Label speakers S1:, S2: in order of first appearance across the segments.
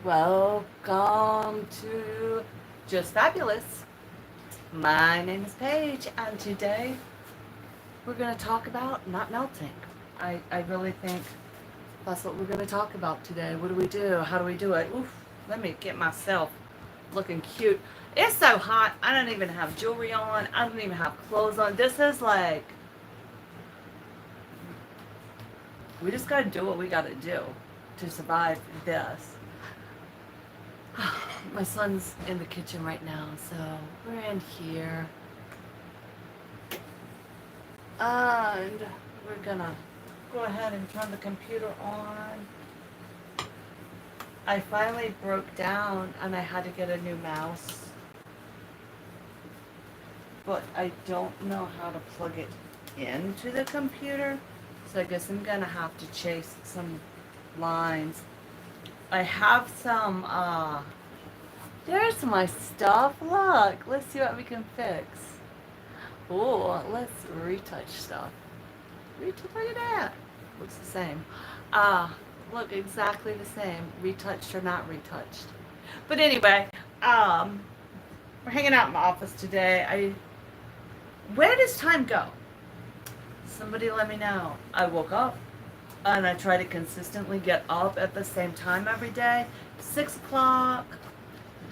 S1: Welcome to Just Fabulous. My name is Paige, and today we're going to talk about not melting. I really think that's what we're going to talk about today. What do we do? How do we do it? Oof, let me get myself looking cute. It's so hot. I don't even have jewelry on. I don't even have clothes on. This is like, we just got to do what we got to do to survive this. My son's in the kitchen right now, so we're in here. And we're gonna go ahead and turn the computer on. I finally broke down and I had to get a new mouse. But I don't know how to plug it into the computer. So I guess I'm gonna have to chase some lines. I have some, there's my stuff. Look, let's see what we can fix. Oh, let's retouch stuff. Look at that. Looks the same. Look exactly the same. Retouched or not retouched. But anyway, we're hanging out in my office today. Where does time go? Somebody let me know. I woke up and I try to consistently get up at the same time every day. 6 o'clock,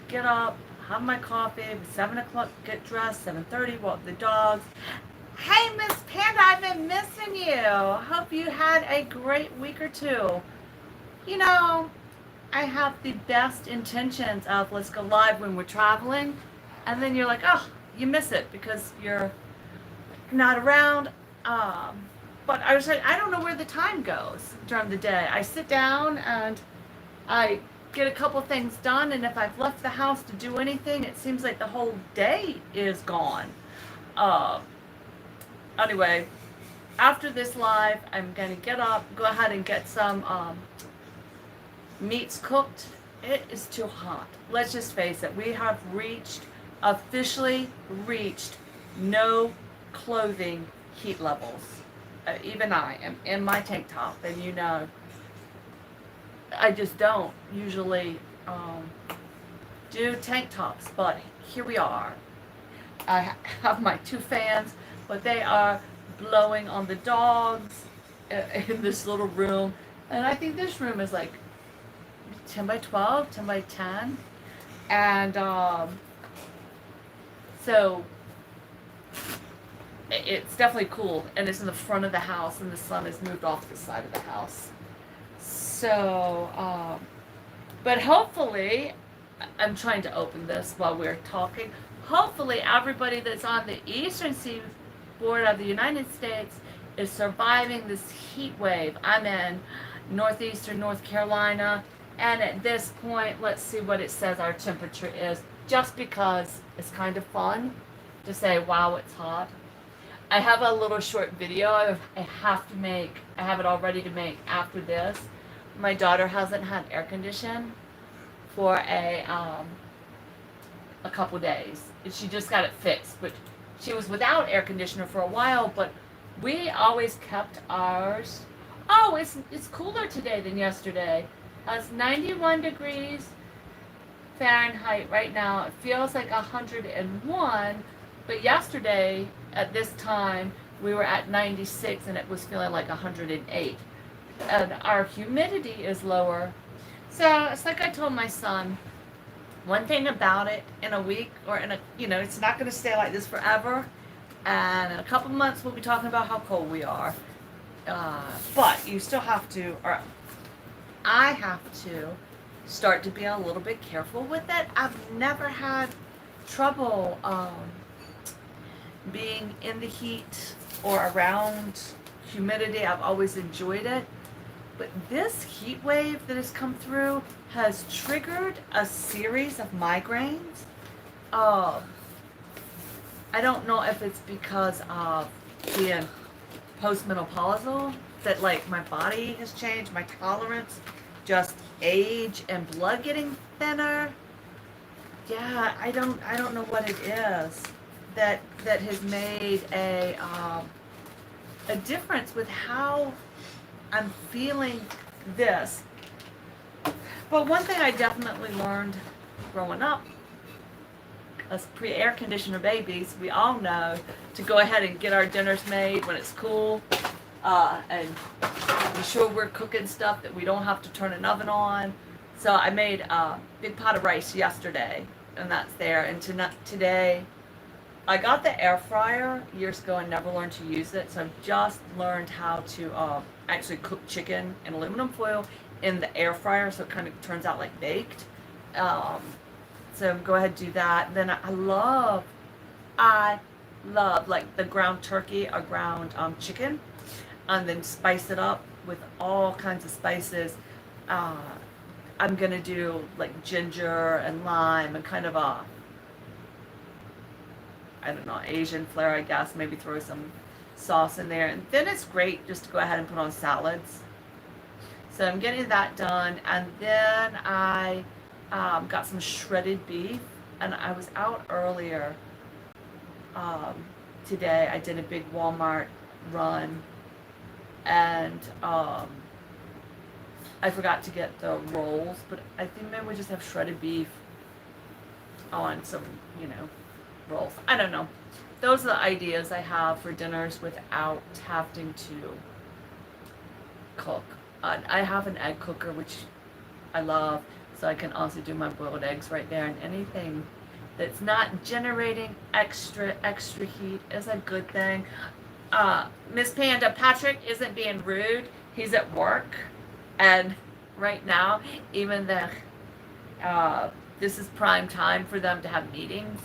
S1: get up, have my coffee. 7 o'clock, get dressed. 7:30, walk the dogs. Hey, Miss Panda, I've been missing you. Hope you had a great week or two. You know, I have the best intentions of let's go live when we're traveling, and then you're like, oh, you miss it because you're not around. But I was like, I don't know where the time goes during the day. I sit down and I get a couple things done, and if I've left the house to do anything, it seems like the whole day is gone. Uh, anyway, after this live, I'm gonna get up, go ahead and get some meats cooked. It is too hot. Let's just face it. We have officially reached no clothing heat levels. Even I am in my tank top, and you know, I just don't usually do tank tops, but here we are. I have my 2 fans, but they are blowing on the dogs in this little room. And I think this room is like 10 by 12, 10 by 10. And so it's definitely cool. And it's in the front of the house, and the sun has moved off the side of the house. So, but hopefully, I'm trying to open this while we're talking. Hopefully, everybody that's on the eastern seaboard of the United States is surviving this heat wave. I'm in northeastern North Carolina, and at this point, let's see what it says our temperature is, just because it's kind of fun to say, wow, it's hot. I have a little short video I have it all ready to make after this. My daughter hasn't had air condition for a couple days. She just got it fixed, but she was without air conditioner for a while, but we always kept ours. Oh, it's cooler today than yesterday. It's 91 degrees Fahrenheit right now. It feels like 101, but yesterday at this time we were at 96 and it was feeling like 108. And our humidity is lower. So it's like I told my son, one thing about it, in a week or it's not going to stay like this forever. And in a couple months we'll be talking about how cold we are. But you still have to, or I have to, start to be a little bit careful with it. I've never had trouble being in the heat or around humidity. I've always enjoyed it. But this heat wave that has come through has triggered a series of migraines. I don't know if it's because of being postmenopausal, that like my body has changed, my tolerance, just age and blood getting thinner. Yeah, I don't know what it is that has made a difference with how I'm feeling this. But one thing I definitely learned growing up, as pre-air conditioner babies, we all know to go ahead and get our dinners made when it's cool, and be sure we're cooking stuff that we don't have to turn an oven on. So I made a big pot of rice yesterday, and that's there. And today, I got the air fryer years ago and never learned to use it. So I've just learned how to actually cook chicken in aluminum foil in the air fryer, so it kind of turns out like baked. So go ahead and do that. And then I love like the ground turkey or ground chicken, and then spice it up with all kinds of spices. I'm gonna do like ginger and lime and kind of a, I don't know, Asian flair, I guess. Maybe throw some sauce in there, and then it's great just to go ahead and put on salads. So I'm getting that done, and then I got some shredded beef, and I was out earlier today. I did a big Walmart run, and I forgot to get the rolls, but I think maybe we just have shredded beef on some, rolls. I don't know. Those are the ideas I have for dinners without having to cook. I have an egg cooker, which I love, so I can also do my boiled eggs right there, and anything that's not generating extra heat is a good thing. Miss Panda, Patrick isn't being rude. He's at work, and right now, even though this is prime time for them to have meetings,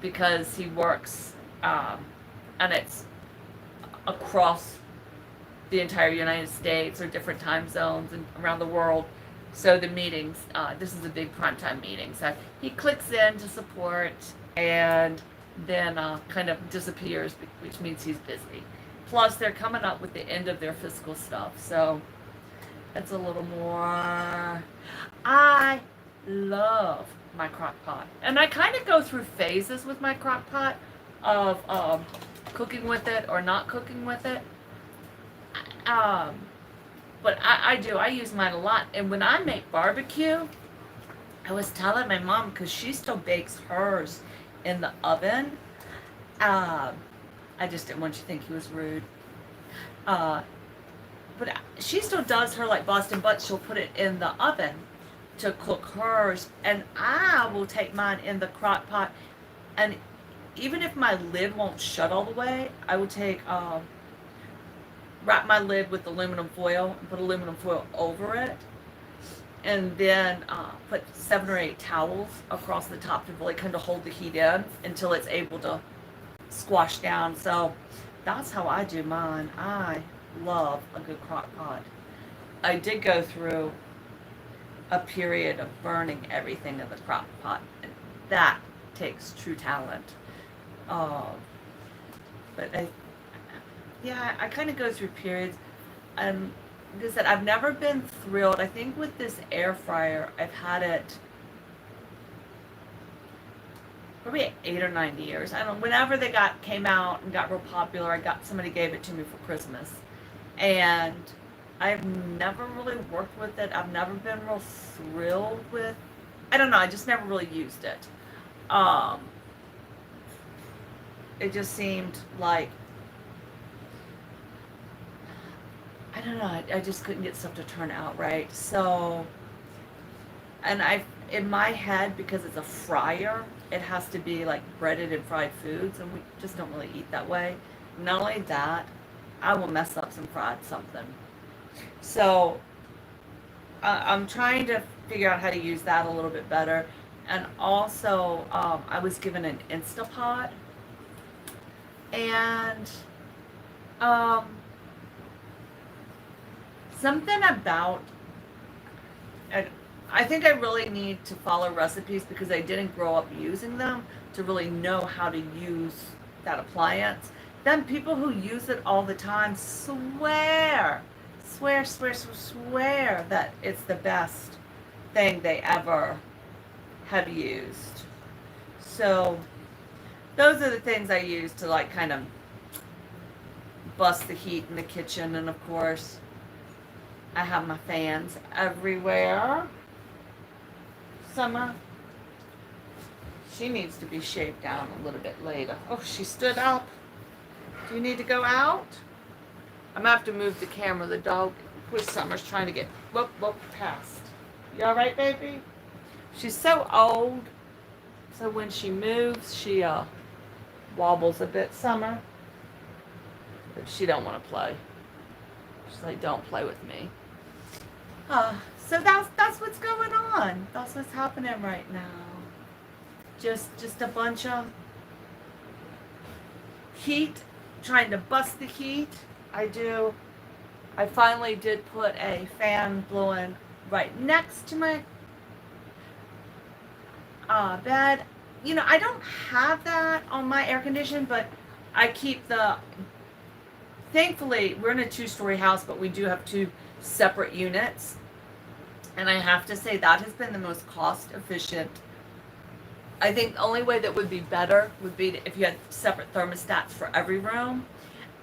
S1: because he works, and it's across the entire United States or different time zones and around the world. So the meetings, this is a big primetime meeting. So he clicks in to support and then kind of disappears, which means he's busy. Plus, they're coming up with the end of their fiscal stuff. So it's a little more. I love my crock pot. And I kind of go through phases with my crock pot of cooking with it or not cooking with it. But I do. I use mine a lot. And when I make barbecue, I was telling my mom, because she still bakes hers in the oven. I just didn't want you to think he was rude. But she still does her like Boston butts. She'll put it in the oven to cook hers. And I will take mine in the crock pot. And even if my lid won't shut all the way, I will take... wrap my lid with aluminum foil and put aluminum foil over it, and then put 7 or 8 towels across the top to really kind of hold the heat in until it's able to squash down. So that's how I do mine. I love a good crock pot. I did go through a period of burning everything in the crock pot, and that takes true talent. But I kind of go through periods. Like I said, I've never been thrilled. I think with this air fryer, I've had it probably 8 or 9 years. I don't know, whenever they came out and got real popular, somebody gave it to me for Christmas. And I've never really worked with it. I've never been real thrilled with, I don't know, I just never really used it. It just seemed like, I don't know, I just couldn't get stuff to turn out right. So, and in my head, because it's a fryer, it has to be like breaded and fried foods, and we just don't really eat that way. Not only that, I will mess up some fried something. So, I'm trying to figure out how to use that a little bit better. And also, I was given an Instapot, and something about, I think I really need to follow recipes because I didn't grow up using them to really know how to use that appliance. Then people who use it all the time swear that it's the best thing they ever have used. So those are the things I use to like kind of bust the heat in the kitchen. And of course, I have my fans everywhere. Summer, she needs to be shaved down a little bit later. Oh, she stood up. Do you need to go out? I'm gonna have to move the camera. The dog, poor Summer's trying to get past. You all right, baby? She's so old, so when she moves, she wobbles a bit. Summer, but she don't want to play. She's like, don't play with me. So that's what's going on. That's what's happening right now. Just a bunch of heat, trying to bust the heat. I finally did put a fan blowing right next to my bed. You know, I don't have that on my air condition, but I keep thankfully, we're in a 2-story house, but we do have 2 separate units. And I have to say that has been the most cost efficient. I think the only way that would be better would be if you had separate thermostats for every room.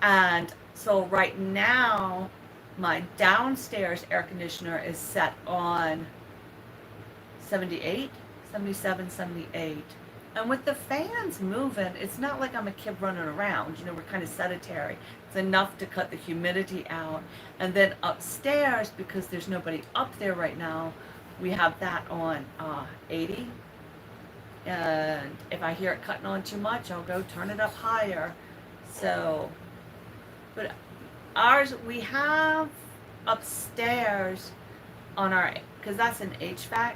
S1: And so right now, my downstairs air conditioner is set on 78, 77, 78. And with the fans moving, it's not like I'm a kid running around. You know, we're kind of sedentary. It's enough to cut the humidity out. And then upstairs, because there's nobody up there right now, we have that on 80. And if I hear it cutting on too much, I'll go turn it up higher. So, but ours, we have upstairs on our, because that's an HVAC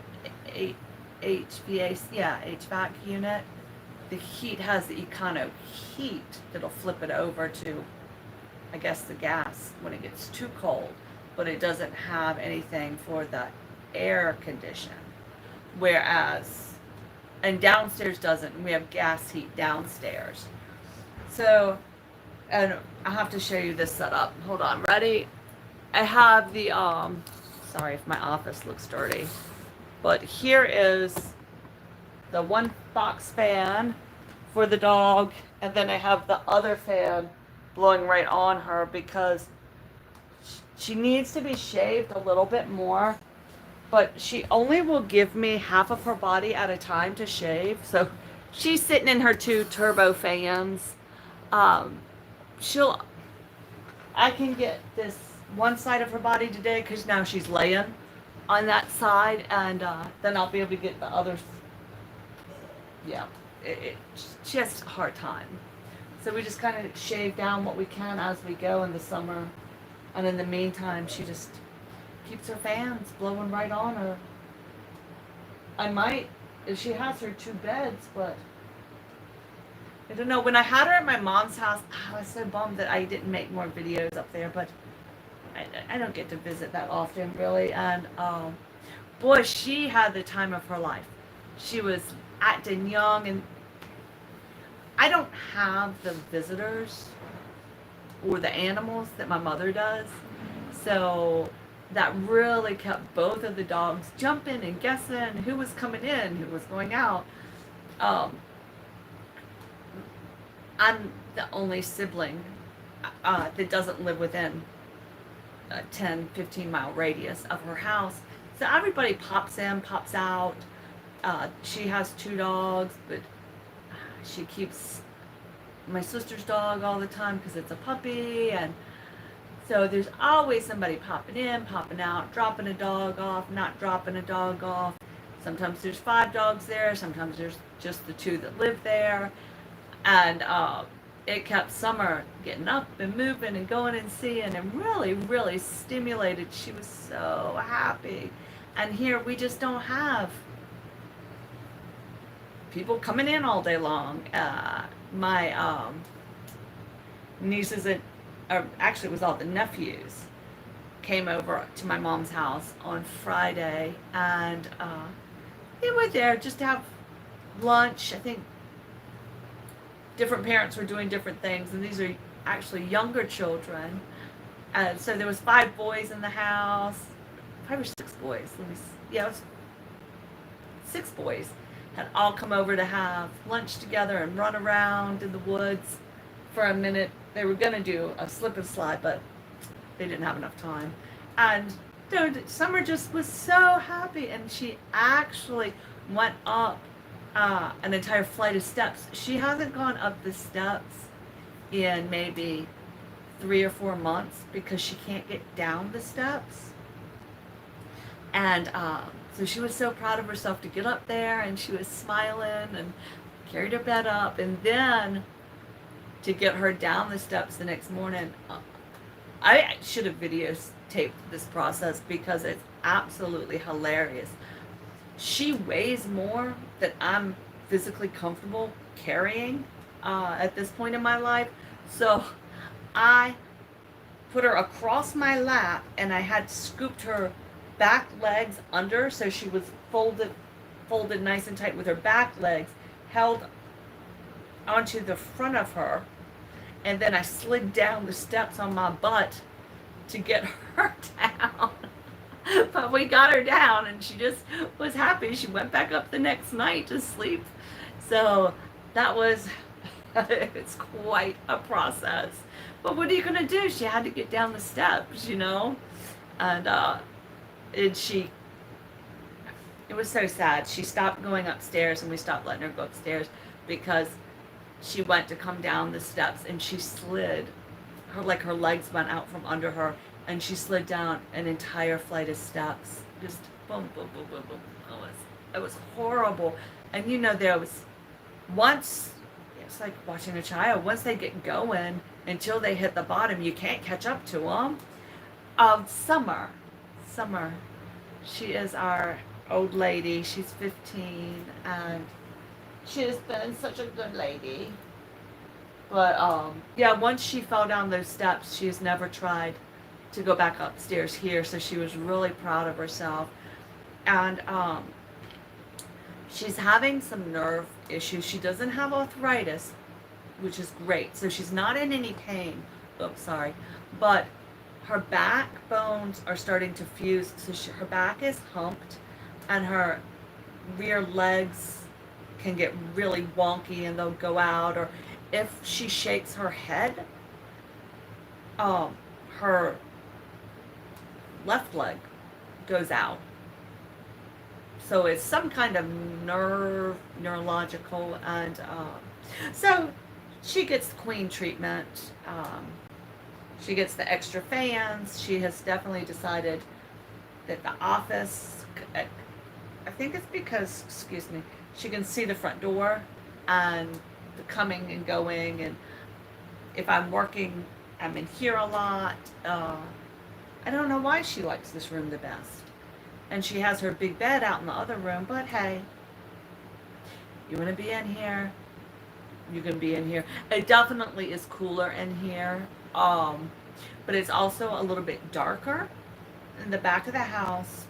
S1: unit. The heat has the econo heat that'll flip it over to, I guess, the gas when it gets too cold, but it doesn't have anything for the air condition. Whereas, and downstairs doesn't. We have gas heat downstairs. So, and I have to show you this setup. Hold on, ready? I have the sorry if my office looks dirty. But here is the one box fan for the dog, and then I have the other fan blowing right on her because she needs to be shaved a little bit more, but she only will give me half of her body at a time to shave. So she's sitting in her 2 turbo fans. I can get this one side of her body today because now she's laying on that side, and then I'll be able to get the others. Yeah, she has a hard time. So we just kind of shave down what we can as we go in the summer. And in the meantime, she just keeps her fans blowing right on her. I might, if she has her 2 beds, but I don't know. When I had her at my mom's house, I was so bummed that I didn't make more videos up there, but I don't get to visit that often, really. And boy, she had the time of her life. She was acting young, and I don't have the visitors or the animals that my mother does. So that really kept both of the dogs jumping and guessing who was coming in, who was going out. I'm the only sibling that doesn't live within a 10, 15 mile radius of her house. So everybody pops in, pops out. She has 2 dogs, but she keeps my sister's dog all the time because it's a puppy. And so there's always somebody popping in, popping out, dropping a dog off, not dropping a dog off. Sometimes there's 5 dogs there. Sometimes there's just the 2 that live there. And it kept Summer getting up and moving and going and seeing, and really, really stimulated. She was so happy. And here we just don't have people coming in all day long. My nieces, or actually it was all the nephews, came over to my mom's house on Friday, and they were there just to have lunch. I think different parents were doing different things, and these are actually younger children. And so there was 5 boys in the house, 5 or 6 boys. It was 6 boys had all come over to have lunch together and run around in the woods for a minute. They were going to do a slip and slide, but they didn't have enough time. And Summer just was so happy, and she actually went up an entire flight of steps. She hasn't gone up the steps in maybe 3 or 4 months because she can't get down the steps. And so she was so proud of herself to get up there, and she was smiling and carried her bed up. And then to get her down the steps the next morning, I should have videotaped this process because it's absolutely hilarious. She weighs more than I'm physically comfortable carrying at this point in my life. So I put her across my lap, and I had scooped her back legs under, so she was folded nice and tight with her back legs held onto the front of her, and then I slid down the steps on my butt to get her down. But we got her down, and she just was happy. She went back up the next night to sleep. So that was it's quite a process. But what are you gonna do? She had to get down the steps, you know? And it was so sad. She stopped going upstairs, and we stopped letting her go upstairs because she went to come down the steps, and she slid. Her legs went out from under her, and she slid down an entire flight of steps. Just boom, boom, boom, boom, boom. It was horrible. And there was once, it's like watching a child. Once they get going, until they hit the bottom, you can't catch up to them. Summer, she is our old lady. She's 15, and she has been such a good lady. But yeah, once she fell down those steps, she's never tried to go back upstairs here. So she was really proud of herself. And she's having some nerve issues. She doesn't have arthritis, which is great. So she's not in any pain. Oops, sorry. But her backbones are starting to fuse. So her back is humped, and her rear legs can get really wonky, and they'll go out. Or if she shakes her head, her left leg goes out. So it's some kind of neurological, and so she gets the queen treatment. She gets the extra fans. She has definitely decided that the office, I think it's because, excuse me, she can see the front door and the coming and going, and if I'm working, I'm in here a lot. I don't know why she likes this room the best. And she has her big bed out in the other room, but hey, you want to be in here, you can be in here. It definitely is cooler in here, but it's also a little bit darker. In the back of the house,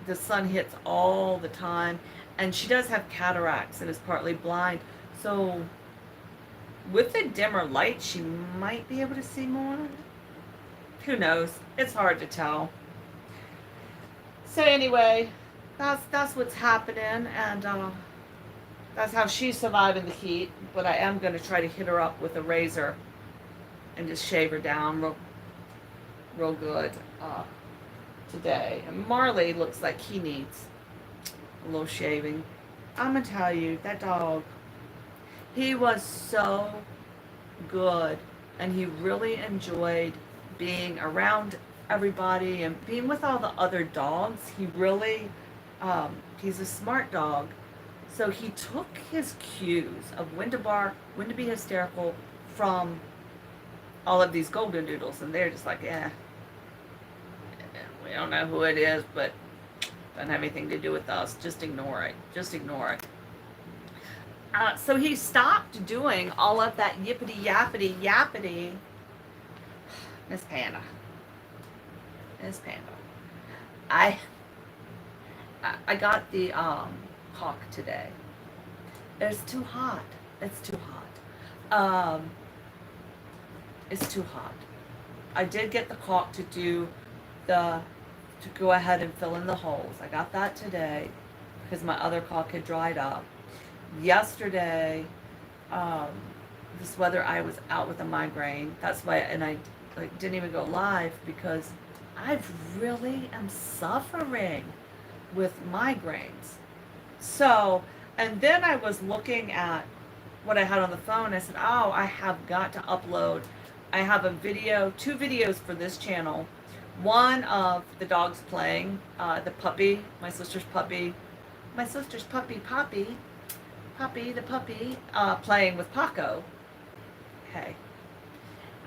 S1: the sun hits all the time, and she does have cataracts and is partly blind. So with the dimmer light, she might be able to see more. Who knows? It's hard to tell. So anyway, that's what's happening, and that's how she's surviving the heat. But I am going to try to hit her up with a razor and just shave her down real good today. And Marley looks like he needs a little shaving. I'm going to tell you, that dog, he was so good, and he really enjoyed being around everybody and being with all the other dogs. He really, he's a smart dog. So he took his cues of when to bark, when to be hysterical from all of these golden doodles. And they're just like, we don't know who it is, but doesn't have anything to do with us. Just ignore it. Just ignore it. So he stopped doing all of that yippity yappity yappity. Miss Panda. I got the hawk today. It's too hot. It's too hot. It's too hot. I did get the caulk to go ahead and fill in the holes. I got that today because my other caulk had dried up. Yesterday, this weather, I was out with a migraine. That's why, and I didn't even go live because I really am suffering with migraines. So, and then I was looking at what I had on the phone. I said, oh, I have got to upload. I have a video, two videos for this channel. One of the dogs playing, the puppy, my sister's Poppy, the puppy, playing with Paco. Hey,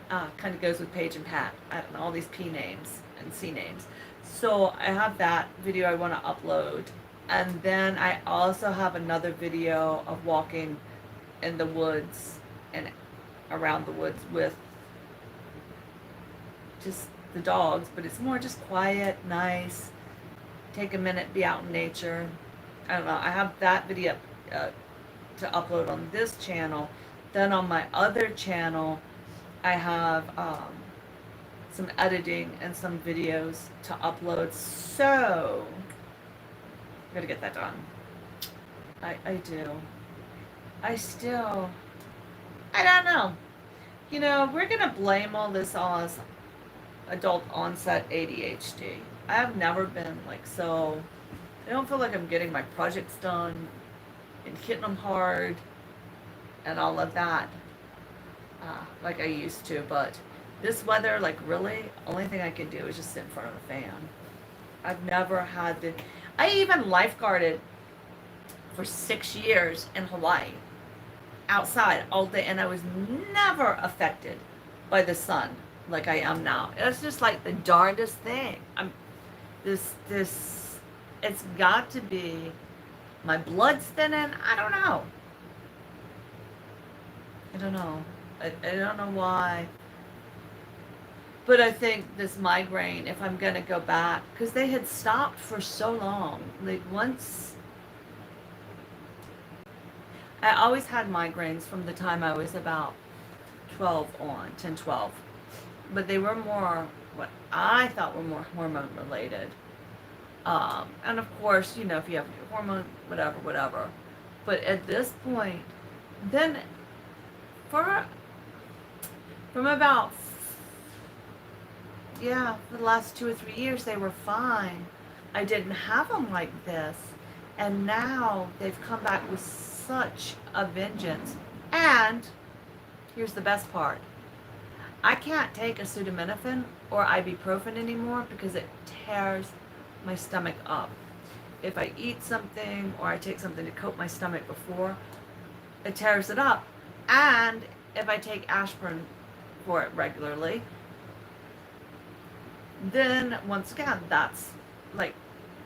S1: kind of goes with Paige and Pat. I don't know, all these P names and C names. So I have that video I want to upload. And then I also have another video of walking in the woods and around the woods with just the dogs, but it's more just quiet, nice, take a minute, be out in nature. I don't know, I have that video to upload on this channel. Then on my other channel, I have some editing and some videos to upload. So, I'm gonna get that done. I do. I still, I don't know. You know, we're gonna blame all this on adult onset ADHD. I have never been like so, I don't feel like I'm getting my projects done and hitting them hard and all of that like I used to. But this weather, like really, only thing I can do is just sit in front of a fan. I've never had the, I even lifeguarded for 6 years in Hawaii outside all day, and I was never affected by the sun like I am now. It's just like the darndest thing. This it's got to be my blood's thinning. I don't know. I don't know why. But I think this migraine, if I'm gonna go back, because they had stopped for so long. Like once, I always had migraines from the time I was about 12 on, 10, 12. But they were more, what I thought were more hormone related. And of course, you know, if you have hormone, whatever. But at this point, then for, from about, yeah, for the last 2 or 3 years, they were fine. I didn't have them like this. And now they've come back with such a vengeance. And here's the best part. I can't take acetaminophen or ibuprofen anymore because it tears my stomach up. If I eat something or I take something to coat my stomach before, it tears it up. And if I take aspirin for it regularly, then once again, that's like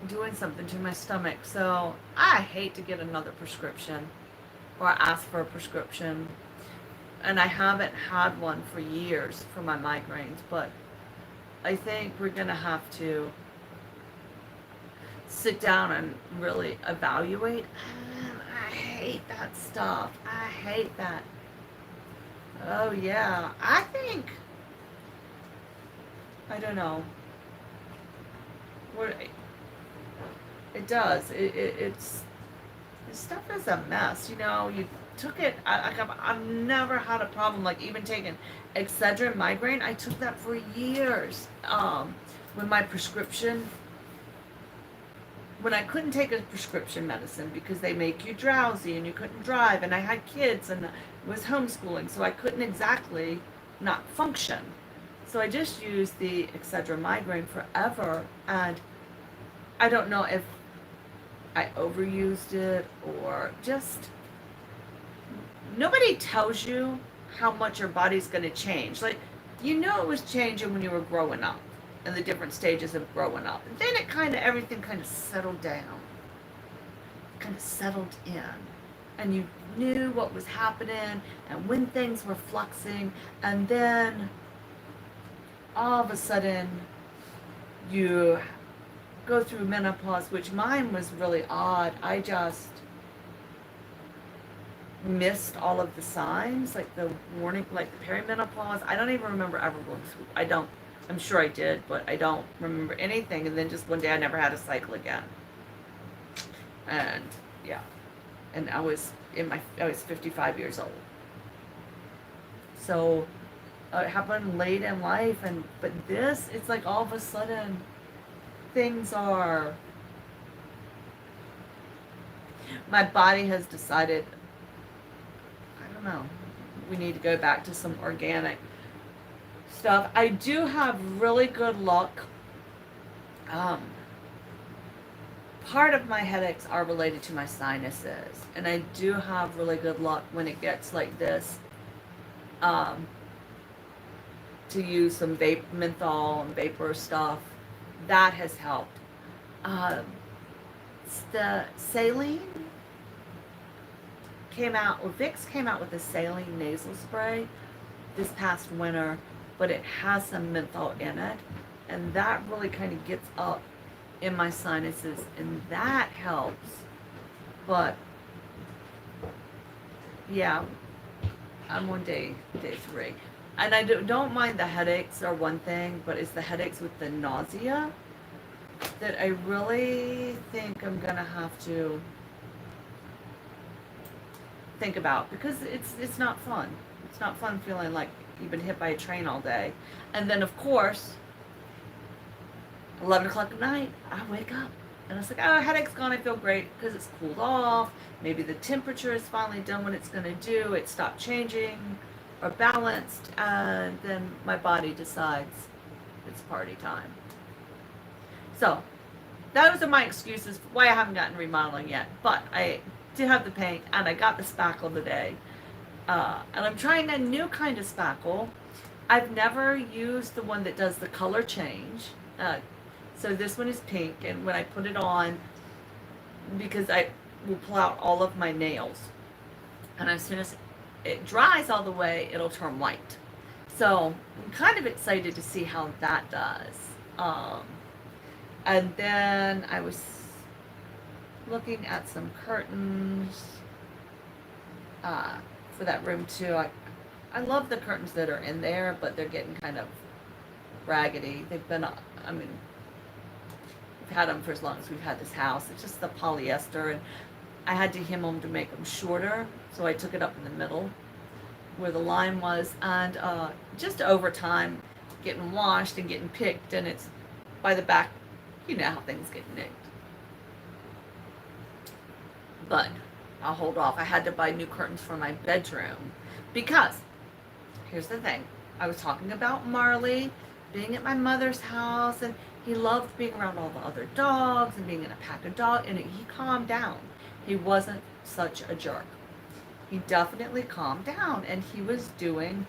S1: doing something to my stomach. So I hate to get another prescription or ask for a prescription. And I haven't had one for years for my migraines, but I think we're going to have to sit down and really evaluate. I hate that stuff. I hate that. Oh yeah, I think, I don't know. What it does. It's, this stuff is a mess. You know, you took it. I've never had a problem like even taking Excedrin migraine. I took that for years. When my prescription, when I couldn't take a prescription medicine because they make you drowsy and you couldn't drive, and I had kids and was homeschooling, so I couldn't exactly not function. So I just used the Excedrin migraine forever, and I don't know if I overused it or just, nobody tells you how much your body's going to change. Like, you know it was changing when you were growing up and the different stages of growing up. And then it kind of, everything kind of settled down, kind of settled in. And you knew what was happening and when things were fluxing. And then all of a sudden you go through menopause, which mine was really odd. I just missed all of the signs, like the warning, like the perimenopause. I don't even remember ever going through. I'm sure I did, but I don't remember anything. And then just one day I never had a cycle again. And yeah, and I was 55 years old. So It happened late in life, but this, it's like all of a sudden things are. My body has decided. I don't know. We need to go back to some organic stuff. I do have really good luck. Um, Part of my headaches are related to my sinuses, and I do have really good luck when it gets like this. Um, to use some menthol and vapor stuff. That has helped. Um, the saline came out, or Vicks came out with a saline nasal spray this past winter, but it has some menthol in it, and that really kind of gets up in my sinuses, and that helps. But yeah, I'm on day 3. And I don't mind the headaches are one thing, but it's the headaches with the nausea that I really think I'm gonna have to think about, because it's not fun. It's not fun feeling like you've been hit by a train all day. And then of course, 11 o'clock at night, I wake up and it's like, oh, headache's gone, I feel great because it's cooled off. Maybe the temperature is finally done what it's gonna do. It stopped changing or balanced, and then my body decides it's party time. So those are my excuses for why I haven't gotten remodeling yet, but I did have the paint and I got the spackle today. And I'm trying a new kind of spackle. I've never used the one that does the color change. So this one is pink, and when I put it on, because I will pull out all of my nails, and as soon as it dries all the way, it'll turn white. So I'm kind of excited to see how that does. And then I was looking at some curtains for that room too. I love the curtains that are in there, but they're getting kind of raggedy. They've been, I mean, we've had them for as long as we've had this house. It's just the polyester, and I had to hem them to make them shorter, so I took it up in the middle where the line was, and just over time getting washed and getting picked, and it's by the back, you know how things get nicked. But I'll hold off. I had to buy new curtains for my bedroom because here's the thing. I was talking about Marley being at my mother's house, and he loved being around all the other dogs and being in a pack of dogs, and he calmed down. He wasn't such a jerk. He definitely calmed down, and he was doing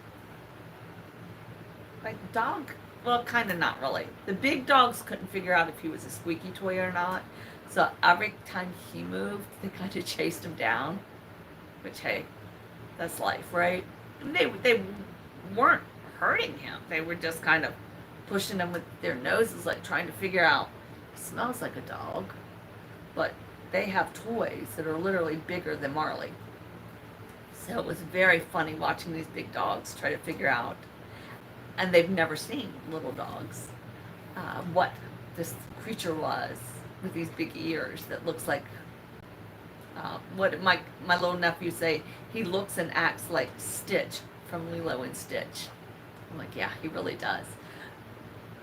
S1: like dog, well, kind of not really. The big dogs couldn't figure out if he was a squeaky toy or not, so every time he moved, they kind of chased him down, which, hey, that's life, right? And they weren't hurting him. They were just kind of pushing him with their noses, like trying to figure out, he smells like a dog, but they have toys that are literally bigger than Marley. So it was very funny watching these big dogs try to figure out, and they've never seen little dogs, what this creature was with these big ears that looks like, what my little nephew say, he looks and acts like Stitch from Lilo and Stitch. I'm like, yeah, he really does.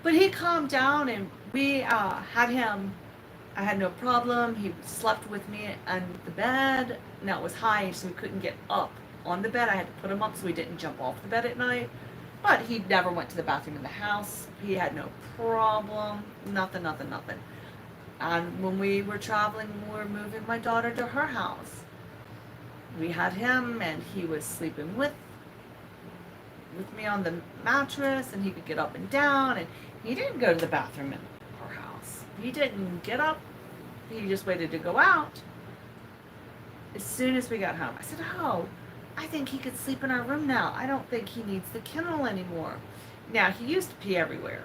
S1: But he calmed down, and we had him. I had no problem. He slept with me on the bed. Now it was high, so we couldn't get up on the bed. I had to put him up so he didn't jump off the bed at night. But he never went to the bathroom in the house. He had no problem. Nothing. And when we were traveling, we were moving my daughter to her house. We had him, and he was sleeping with me on the mattress, and he could get up and down, and he didn't go to the bathroom in our house. He didn't get up. He just waited to go out. As soon as we got home, I said, oh, I think he could sleep in our room now. I don't think he needs the kennel anymore. Now, he used to pee everywhere,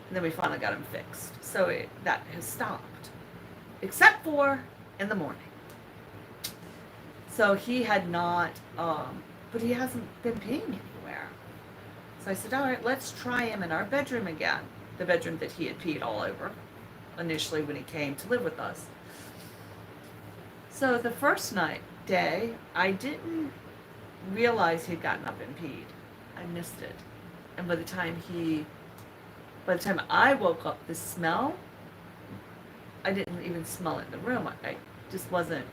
S1: and then we finally got him fixed. So that has stopped, except for in the morning. So he had not, but he hasn't been peeing anywhere. So I said, all right, let's try him in our bedroom again. The bedroom that he had peed all over initially when he came to live with us. So the first day, I didn't realize he'd gotten up and peed. I missed it. And by the time I woke up, the smell, I didn't even smell it in the room. I just wasn't,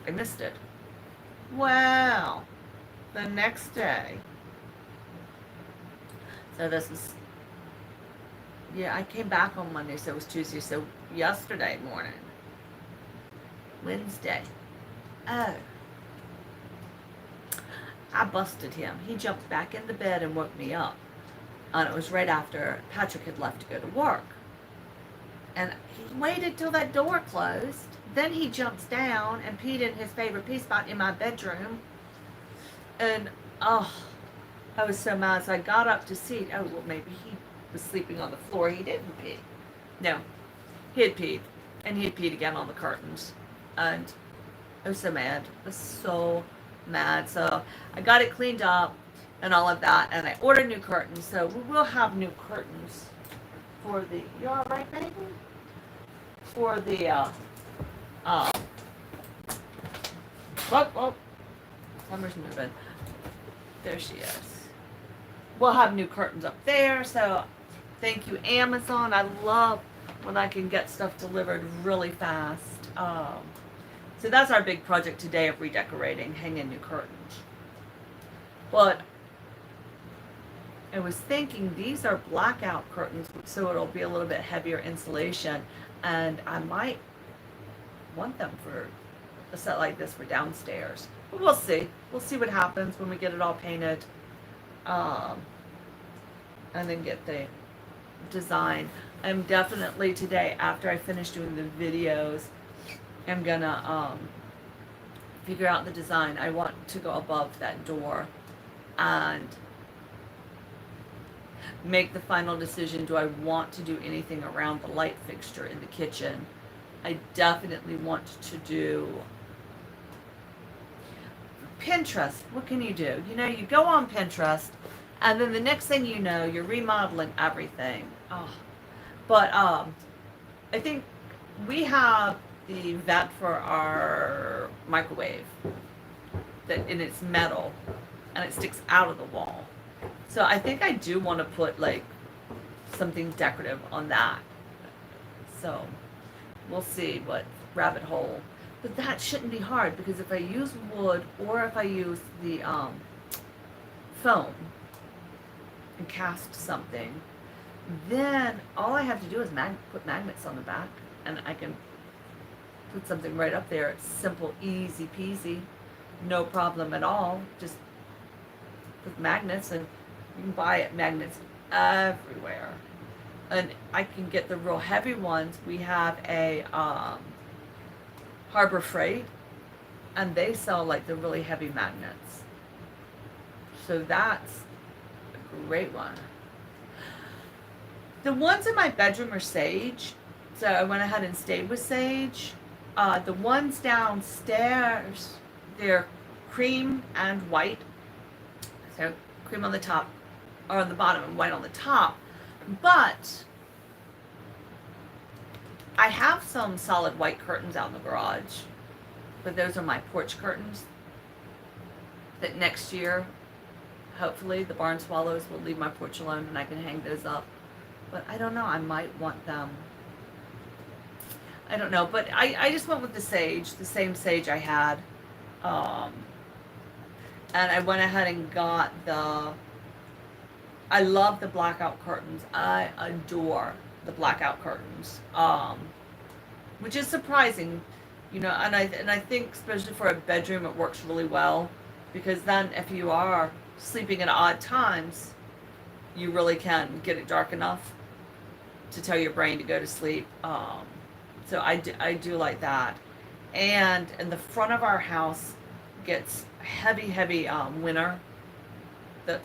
S1: I missed it. Well, the next day, so this was, yeah, I came back on Monday, so it was Tuesday, so yesterday morning, Wednesday, oh, I busted him. He jumped back in the bed and woke me up. And it was right after Patrick had left to go to work. And he waited till that door closed. Then he jumps down and peed in his favorite pee spot in my bedroom. And, oh, I was so mad. So I got up to see. Oh, well, maybe he was sleeping on the floor. He didn't pee. No, he had peed. And he had peed again on the curtains. And I was so mad. I was so mad. So I got it cleaned up and all of that. And I ordered new curtains. So we will have new curtains for the, you all right, baby? For the, whoa, Summer's moving. There she is. We'll have new curtains up there. So thank you, Amazon. I love when I can get stuff delivered really fast. So that's our big project today of redecorating, hanging new curtains. But I was thinking these are blackout curtains, so it'll be a little bit heavier insulation, and I might want them for a set like this for downstairs. But we'll see. We'll see what happens when we get it all painted, and then get the design. I'm definitely today, after I finish doing the videos, I'm gonna figure out the design. I want to go above that door and make the final decision. Do I want to do anything around the light fixture in the kitchen? I definitely want to do Pinterest. What can you do? You know, you go on Pinterest and then the next thing you know, you're remodeling everything. Oh. But I think we have the vent for our microwave and it's metal and it sticks out of the wall. So I think I do want to put like something decorative on that. So we'll see what rabbit hole. But that shouldn't be hard because if I use wood or if I use the foam and cast something, then all I have to do is put magnets on the back and I can put something right up there. It's simple, easy peasy, no problem at all. Just put magnets, and you can buy it magnets everywhere. And I can get the real heavy ones. We have a Harbor Freight, and they sell like the really heavy magnets. So that's a great one. The ones in my bedroom are sage, so I went ahead and stayed with sage. The ones downstairs, they're cream and white. So cream on the top, or on the bottom, and white on the top. But I have some solid white curtains out in the garage, but those are my porch curtains that next year, hopefully, the barn swallows will leave my porch alone and I can hang those up. But I don't know, I might want them. I don't know, but I just went with the sage, the same sage I had. And I went ahead and got I love the blackout curtains. I adore the blackout curtains. Which is surprising, you know, and I think especially for a bedroom it works really well, because then if you are sleeping at odd times, you really can get it dark enough to tell your brain to go to sleep. So I do like that. And in the front of our house gets heavy winter. The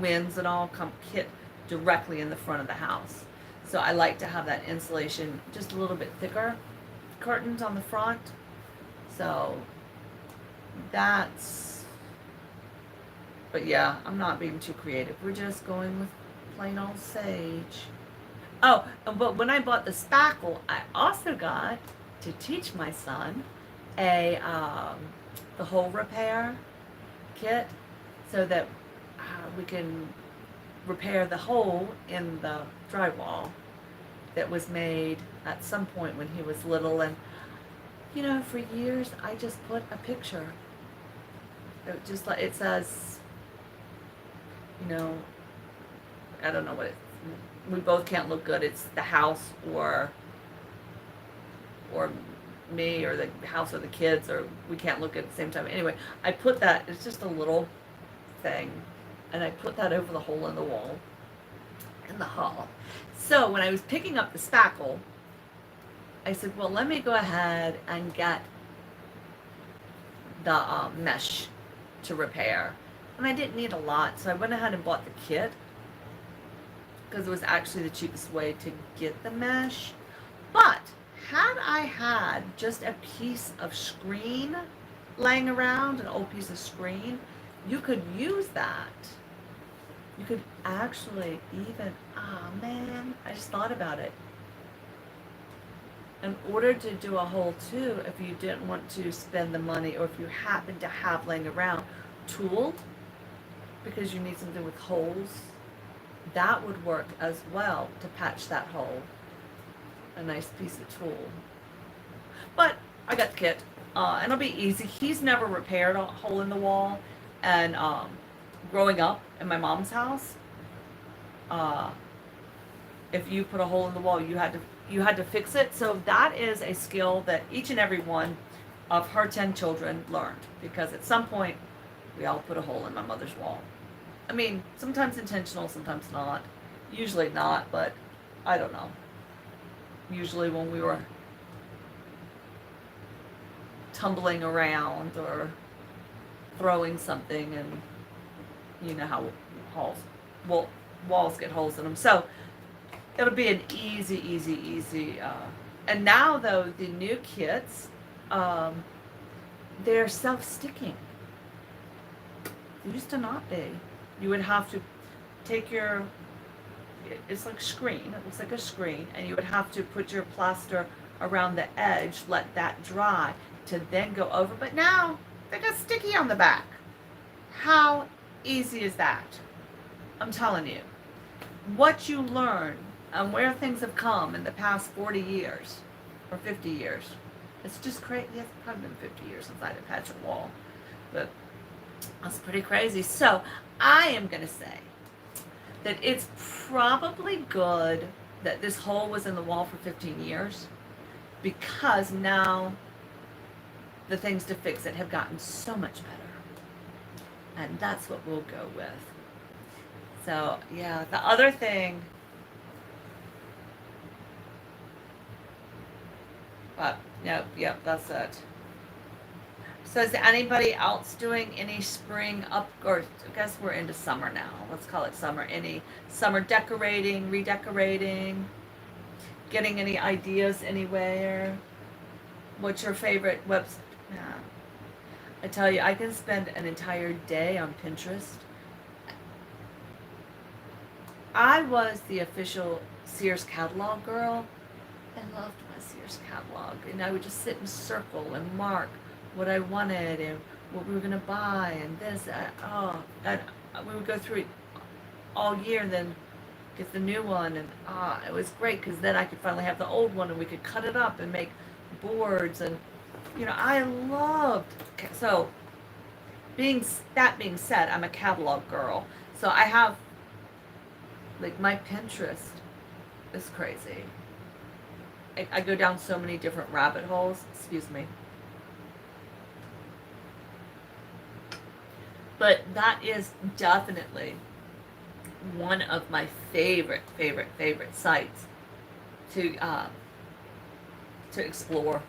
S1: winds and all hit directly in the front of the house. So I like to have that insulation just a little bit thicker curtains on the front. So that's, but yeah, I'm not being too creative. We're just going with plain old sage. Oh, but when I bought the spackle, I also got to teach my son the hole repair kit. so that we can repair the hole in the drywall that was made at some point when he was little. And you know, for years I just put a picture. It just like it says, you know, I don't know what it. We both can't look good. It's the house or me or the house or the kids, or we can't look at the same time. Anyway, I put that. It's just a little thing, and I put that over the hole in the wall in the hall. So when I was picking up the spackle, I said, well, let me go ahead and get the mesh to repair. And I didn't need a lot, so I went ahead and bought the kit because it was actually the cheapest way to get the mesh. But had I had just a piece of screen laying around, an old piece of screen, you could use that. You could actually even, man, I just thought about it. In order to do a hole too, if you didn't want to spend the money, or if you happen to have laying around tool, because you need something with holes, that would work as well to patch that hole. A nice piece of tool. But I got the kit, and it'll be easy. He's never repaired a hole in the wall, and growing up in my mom's house, if you put a hole in the wall, you had to fix it. So that is a skill that each and every one of her 10 children learned, because at some point we all put a hole in my mother's wall. I mean, sometimes intentional, sometimes not. Usually not, but I don't know. Usually when we were tumbling around or throwing something, and you know how walls get holes in them. So it'll be an easy. And now though, the new kits, they're self-sticking. They used to not be. You would have to take it's like screen, it looks like a screen, and you would have to put your plaster around the edge, let that dry, to then go over. But now, they got sticky on the back. How easy is that? I'm telling you. What you learn and where things have come in the past 40 years, or 50 years. It's just crazy. It's probably been 50 years since I had to patch a wall. But that's pretty crazy. So, I am going to say that it's probably good that this hole was in the wall for 15 years, because now the things to fix it have gotten so much better. And that's what we'll go with. So, yeah, the other thing, yep, that's it. So is anybody else doing any spring or I guess we're into summer now. Let's call it summer. Any summer decorating, redecorating, getting any ideas anywhere? What's your favorite website? Yeah. I tell you, I can spend an entire day on Pinterest. I was the official Sears catalog girl. I loved my Sears catalog. And I would just sit and circle and mark what I wanted and what we were going to buy and this. And we would go through it all year and then get the new one. And it was great, because then I could finally have the old one and we could cut it up and make boards. And, you know, I loved. So, being said, I'm a catalog girl. So I have, like, my Pinterest is crazy. I go down so many different rabbit holes. Excuse me. But that is definitely one of my favorite sites to explore,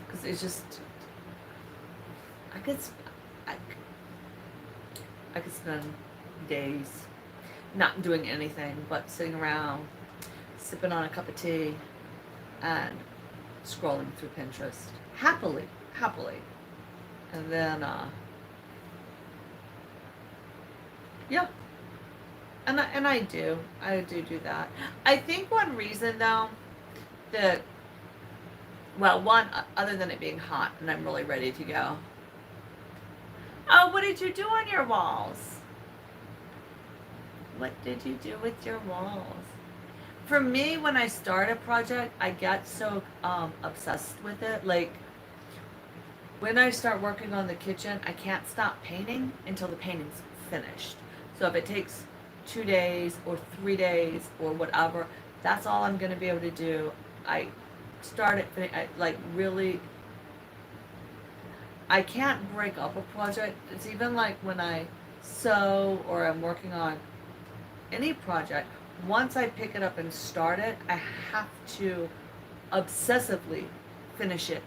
S1: because it's just I could spend days not doing anything but sitting around, sipping on a cup of tea, and scrolling through Pinterest happily, and then yeah. And I do that. I think one reason though that, well, one, other than it being hot and I'm really ready to go, Oh, what did you do on your walls? What did you do with your walls? For me, when I start a project, I get so obsessed with it. Like, when I start working on the kitchen, I can't stop painting until the painting's finished. So if it takes 2 days or 3 days or whatever, that's all I'm going to be able to do. I start it, like, really, I can't break up a project. It's even like when I sew or I'm working on any project, once I pick it up and start it, I have to obsessively finish it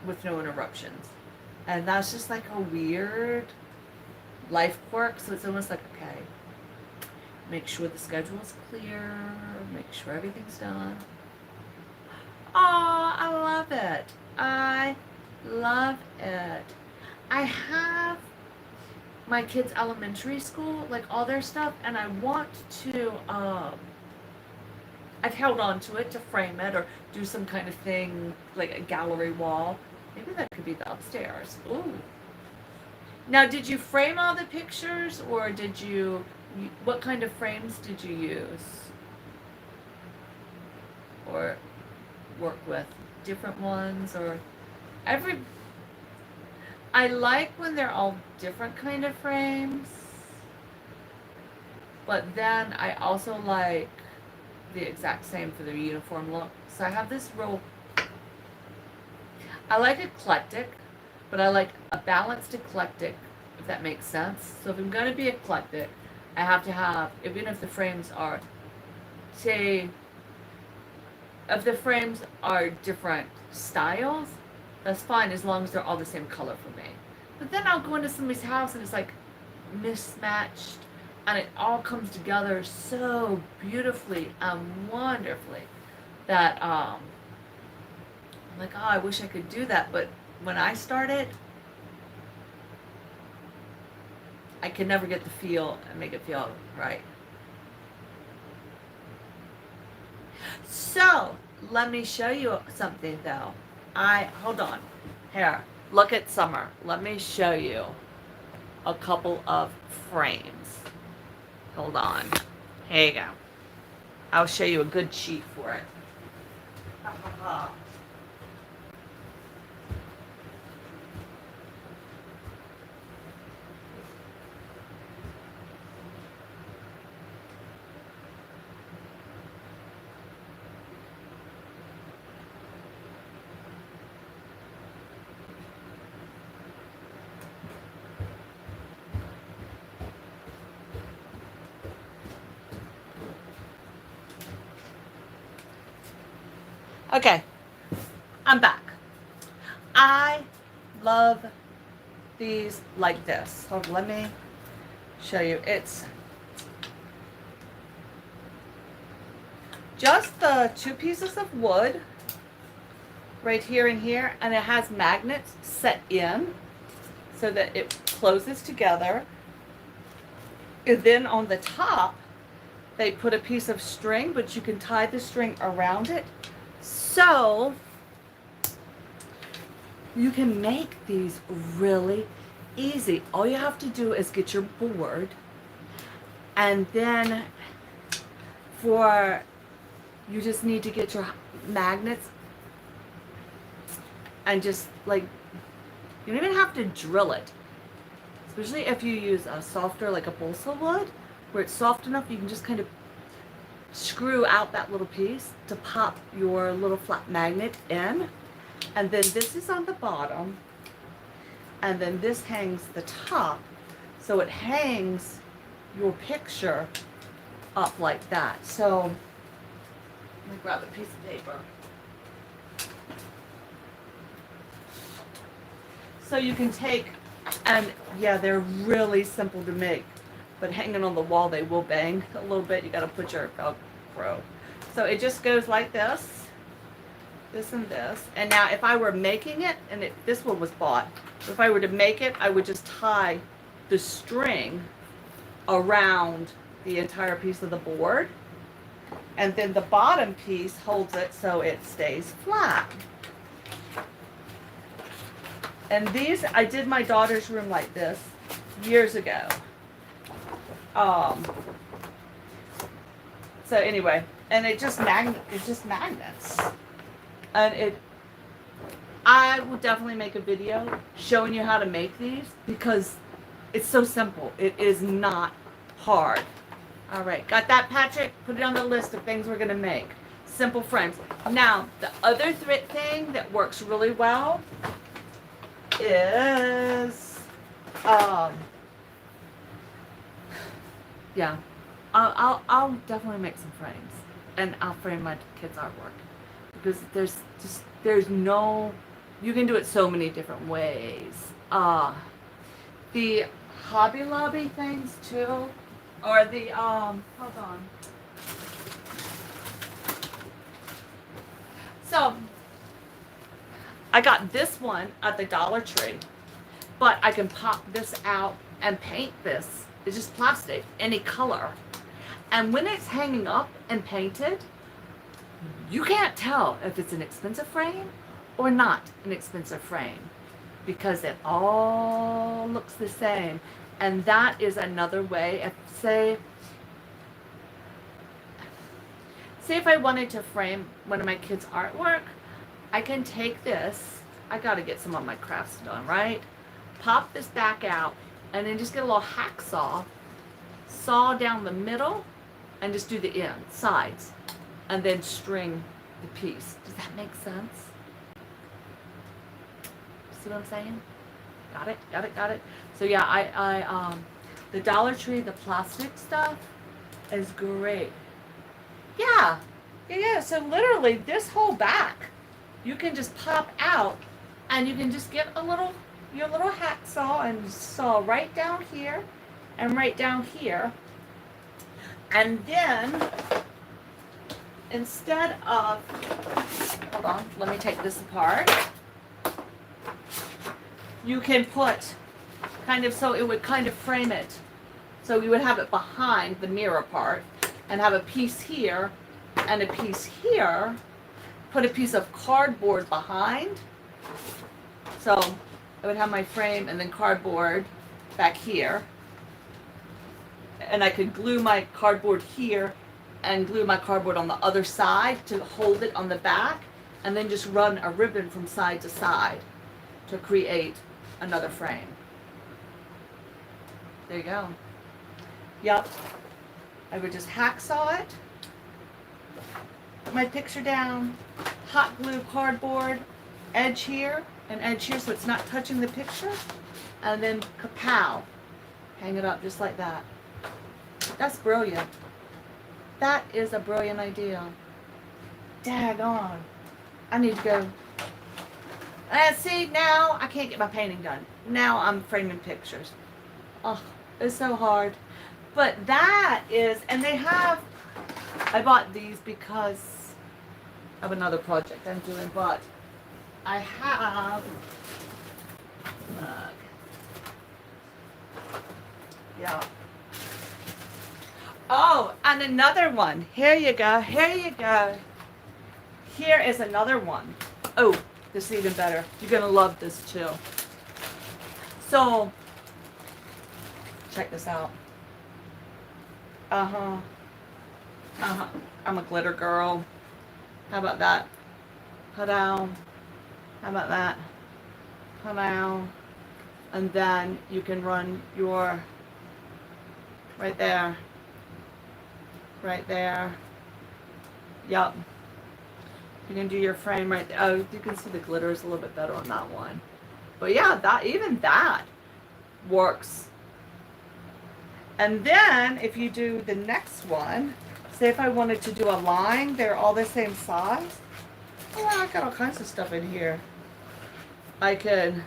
S1: with no interruptions. And that's just like a weird life quirk. So it's almost like, okay, make sure the schedule is clear, make sure everything's done. Oh, I love it. I love it. I have my kids' elementary school, like all their stuff, and I want to, I've held on to it to frame it or do some kind of thing, like a gallery wall. Maybe that could be the upstairs. Ooh. Now, did you frame all the pictures, or did you, what kind of frames did you use? Or work with different ones, or I like when they're all different kind of frames, but then I also like the exact same for the uniform look. So I have this real, I like eclectic, but I like a balanced eclectic, if that makes sense. So if I'm going to be eclectic, I have to have, even if the frames are, say, if the frames are different styles, that's fine as long as they're all the same color for me. But then I'll go into somebody's house and it's like mismatched, and it all comes together so beautifully and wonderfully that I'm like, oh, I wish I could do that. But when I started, I could never get the feel and make it feel right. So let me show you something though. Hold on. Here, look at Summer. Let me show you a couple of frames. Hold on. Here you go. I'll show you a good sheet for it. Okay, I'm back. I love these like this. So let me show you. It's just the 2 pieces of wood right here and here, and it has magnets set in so that it closes together. And then on the top, they put a piece of string, but you can tie the string around it. So you can make these really easy. All you have to do is get your board, and then you just need to get your magnets, and just like, you don't even have to drill it, especially if you use a softer, like a balsa wood, where it's soft enough you can just kind of screw out that little piece to pop your little flat magnet in. And then this is on the bottom, and then this hangs the top, so it hangs your picture up like that. So let me grab a piece of paper. So you can take, and yeah, they're really simple to make, but hanging on the wall they will bang a little bit. You got to put your Velcro. So it just goes like this, this and this. And now if I were making it, and this one was bought, if I were to make it, I would just tie the string around the entire piece of the board, and then the bottom piece holds it so it stays flat. And these, I did my daughter's room like this. years ago. So anyway, and it's just magnets. And I will definitely make a video showing you how to make these because it's so simple. It is not hard. All right, got that, Patrick? Put it on the list of things we're gonna make. Simple frames. Now, the other thing that works really well is, yeah, I'll definitely make some frames, and I'll frame my kids' artwork because there's no, you can do it so many different ways. The Hobby Lobby things too, or the hold on. So I got this one at the Dollar Tree, but I can pop this out and paint this. It's just plastic, any color. And when it's hanging up and painted, you can't tell if it's an expensive frame or not an expensive frame because it all looks the same. And that is another way. If, say if I wanted to frame one of my kids' artwork, I can take this. I got to get some of my crafts done, right? Pop this back out and then just get a little hacksaw, saw down the middle, and just do the sides, and then string the piece. Does that make sense? See what I'm saying? Got it? Got it? Got it? So yeah, I the Dollar Tree, the plastic stuff is great. Yeah. So literally this whole back, you can just pop out and you can just get your little hacksaw and saw right down here and right down here. And then instead of, hold on, let me take this apart. You can put kind of, so it would kind of frame it. So you would have it behind the mirror part and have a piece here and a piece here. Put a piece of cardboard behind. So I would have my frame and then cardboard back here. And I could glue my cardboard here and glue my cardboard on the other side to hold it on the back, and then just run a ribbon from side to side to create another frame. There you go. Yep. I would just hacksaw it, put my picture down, hot glue cardboard, edge here and edge here so it's not touching the picture, and then kapow, hang it up just like that. That's brilliant. That is a brilliant idea. Daggone. I need to go. See, now I can't get my painting done. Now I'm framing pictures. Oh, it's so hard. But that is, and they have, I bought these because of another project I'm doing, but I have, look. Yeah. Oh, and another one. Here you go. Here you go. Here is another one. Oh, this is even better. You're going to love this too. So, check this out. I'm a glitter girl. How about that? Pa-down. How about that? Pa-down. And then you can run your, right there. Right there. Yup. You can do your frame right there. Oh, you can see the glitter is a little bit better on that one. But yeah, even that works. And then if you do the next one, say if I wanted to do a line, they're all the same size. Oh, I got all kinds of stuff in here. I could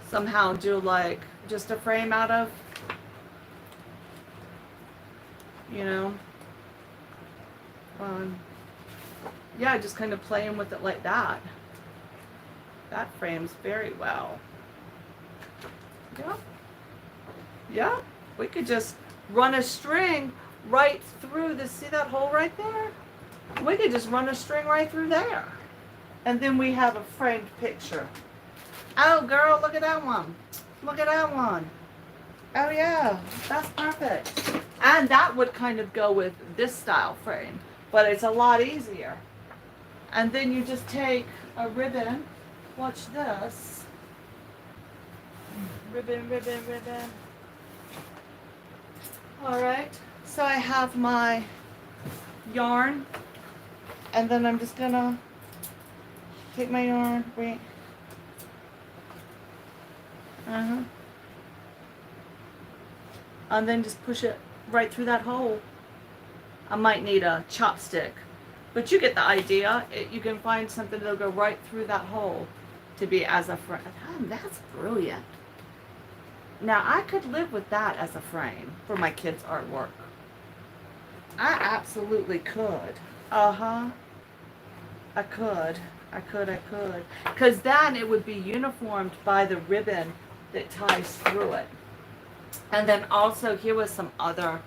S1: somehow do like just a frame out of, you know, yeah, just kind of playing with it like that. That frames very well. Yeah. Yeah. We could just run a string right through this. See that hole right there? We could just run a string right through there. And then we have a framed picture. Oh, girl, look at that one. Look at that one. Oh yeah, that's perfect. And that would kind of go with this style frame, but it's a lot easier. And then you just take a ribbon. Watch this. Ribbon, ribbon, ribbon. All right. So I have my yarn, and then I'm just gonna take my yarn. Wait. And then just push it right through that hole. I might need a chopstick, but you get the idea. You can find something that'll go right through that hole to be as a frame. That's brilliant. Now I could live with that as a frame for my kids' artwork. I absolutely could. I could. Because then it would be uniformed by the ribbon that ties through it. And then also here was some other,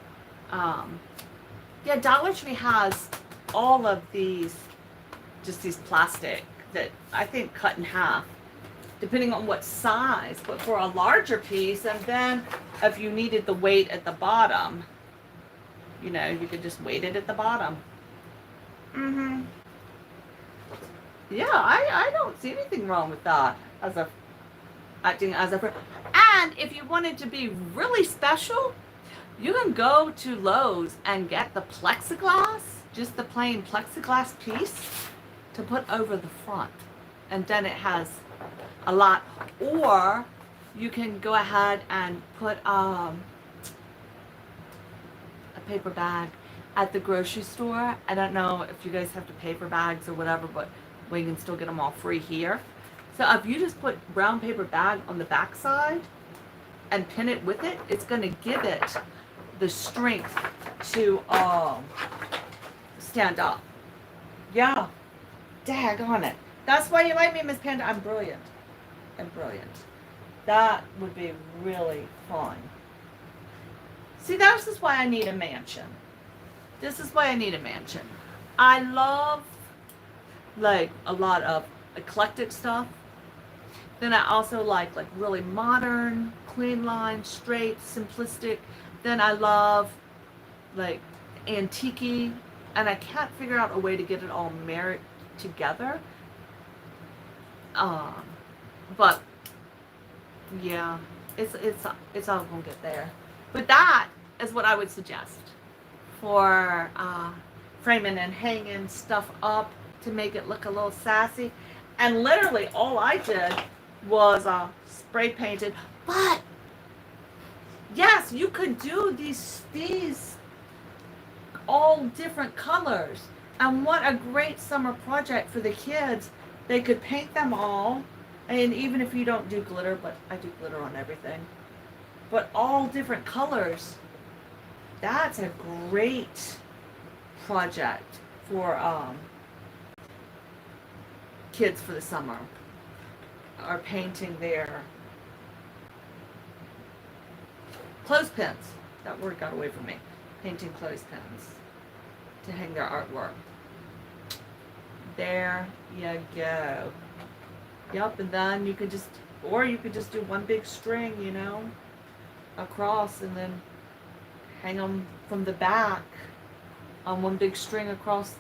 S1: yeah, Dollar Tree has all of these, just these plastic that I think cut in half, depending on what size, but for a larger piece. And then if you needed the weight at the bottom, you know, you could just weight it at the bottom. Yeah, I don't see anything wrong with that as a acting as a. And if you wanted to be really special, you can go to Lowe's and get the plexiglass, just the plain plexiglass piece to put over the front. And then it has a lot. Or you can go ahead and put a paper bag at the grocery store. I don't know if you guys have to pay for bags or whatever, but we can still get them all free here. So if you just put brown paper bag on the back side and pin it with it, it's going to give it the strength to stand up. Yeah. Daggone it. That's why you like me, Miss Panda. I'm brilliant. That would be really fun. See, this is why I need a mansion. I love like a lot of eclectic stuff. Then I also like really modern, clean line, straight, simplistic. Then I love like antique-y, and I can't figure out a way to get it all married together. But yeah, it's all gonna get there. But that is what I would suggest for framing and hanging stuff up to make it look a little sassy. And literally all I did was spray painted. But yes, you could do these all different colors. And what a great summer project for the kids. They could paint them all. And even if you don't do glitter, but I do glitter on everything. But all different colors. That's a great project for kids for the summer. Are painting their clothespins. That word got away from me. Painting clothespins to hang their artwork. There you go. Yep, and then you could just do one big string, you know, across, and then hang them from the back on one big string across,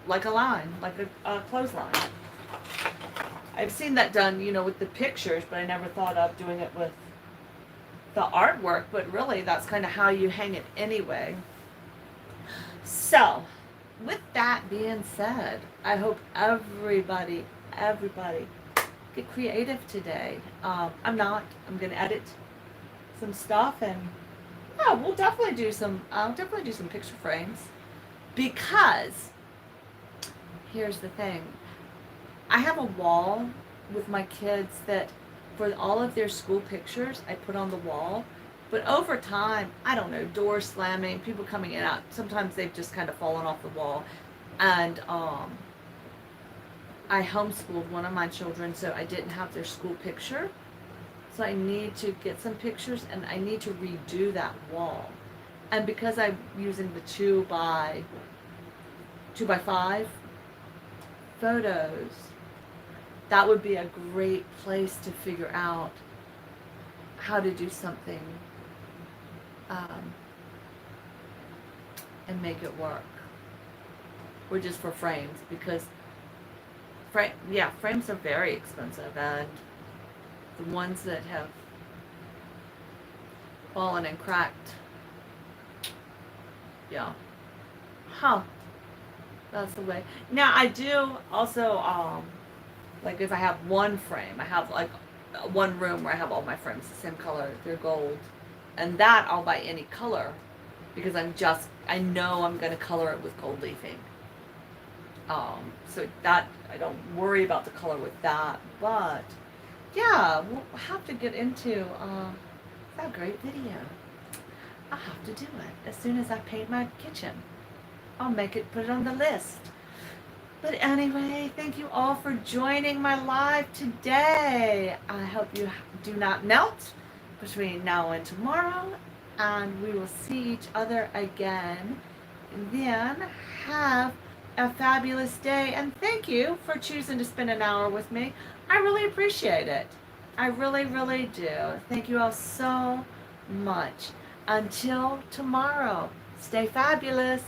S1: like a line, like a clothesline. I've seen that done, you know, with the pictures, but I never thought of doing it with the artwork. But really, that's kind of how you hang it anyway. So, with that being said, I hope everybody get creative today. I'm going to edit some stuff, and yeah, I'll definitely do some picture frames, because here's the thing. I have a wall with my kids that for all of their school pictures I put on the wall, but over time, I don't know, doors slamming, people coming in and out, sometimes they've just kind of fallen off the wall. And I homeschooled one of my children, so I didn't have their school picture. So I need to get some pictures, and I need to redo that wall. And because I'm using the 2 by 5 photos, that would be a great place to figure out how to do something and make it work. Or just for frames, because frames are very expensive, and the ones that have fallen and cracked, yeah. Huh. That's the way. Now I do also, like if I have one frame, I have like one room where I have all my frames the same color, they're gold, and that I'll buy any color because I know I'm gonna color it with gold leafing. So that I don't worry about the color with that, but yeah, we'll have to get into that great video. I'll have to do it as soon as I paint my kitchen. I'll put it on the list. But anyway, thank you all for joining my live today. I hope you do not melt between now and tomorrow, and we will see each other again. And then have a fabulous day, and thank you for choosing to spend an hour with me. I really appreciate it. I really, really do. Thank you all so much. Until tomorrow, stay fabulous.